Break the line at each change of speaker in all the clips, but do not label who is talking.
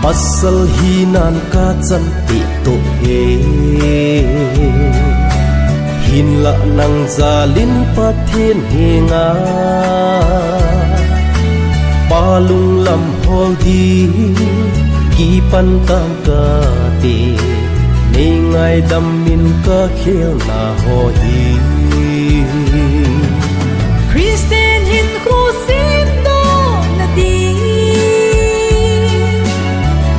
pasal hinan ka chan ti to he hin la nang zalin pathin hinga palung lam hol di ki pan tang ka ti ni ngai dam min ka khel na ho hi
Christian hin ko sim do na di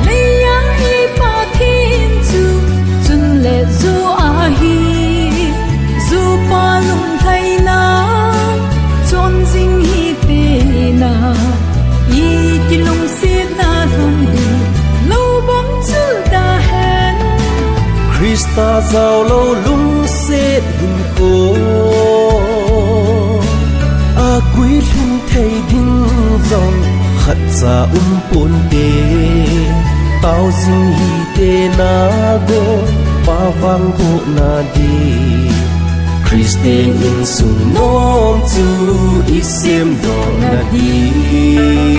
leya hi pathin chu chun le zu a hi zu palung thai na chon jing hi te na i kilung sit na thon hi lo bom chu da hen
Krista zao lo lung se hin ko a quý lung thầy đinh dòng khát xa pun te tao dinh hi te na go ba vang bo na di Christian in sung nom chu isem do na di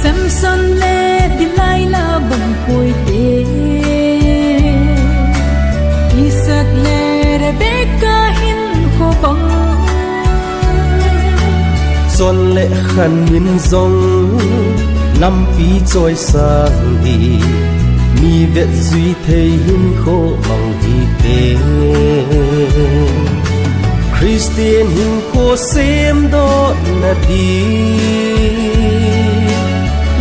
Samson le Delilah bang poi te Isaac le Rebecca hin ho bang
son lệ khăn min dòng năm pi trôi sang đi mi vẹt duy thầy hin khô bằng đi tê Christian hin khô xem đó na đi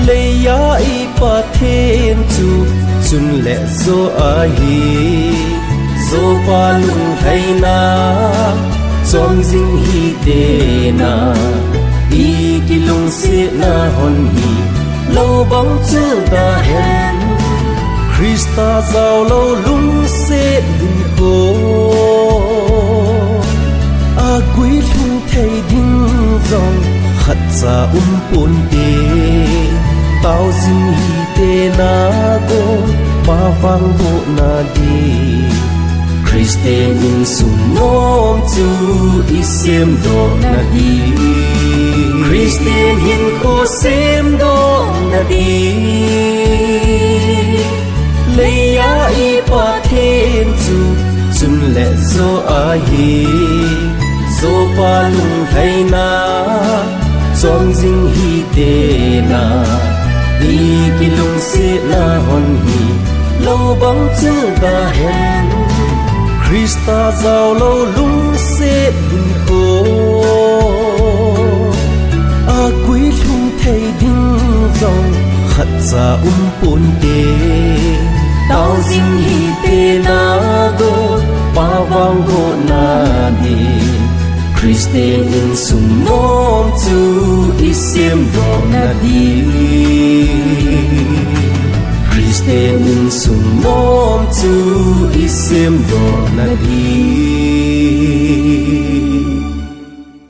lấy ya y pa thiên chu chun lệ zo a hi zo pa lung thầy na chong jing hi te na i kilung se na hon hi lo bang chu da hen Krista zao lo lung se hin ko a quý lung thầy đinh dòng khát xa pun te tao dinh hi te na go ba vang bo na di Christian in sung nom chu isem do na di Christian hin ko sem do na di leya i pa thiên chu chun le zo a hi zo pa lung thai na chong jing hi te na i kilung se na hon hi lo bang chu da hen Krista zao lo lung se hin ko a quý lung thầy đinh dòng khát xa pun te tao dinh hi te na go pa vang go na di Christian in sung nom chu isem do na di Christian in sung nom chu isem do na di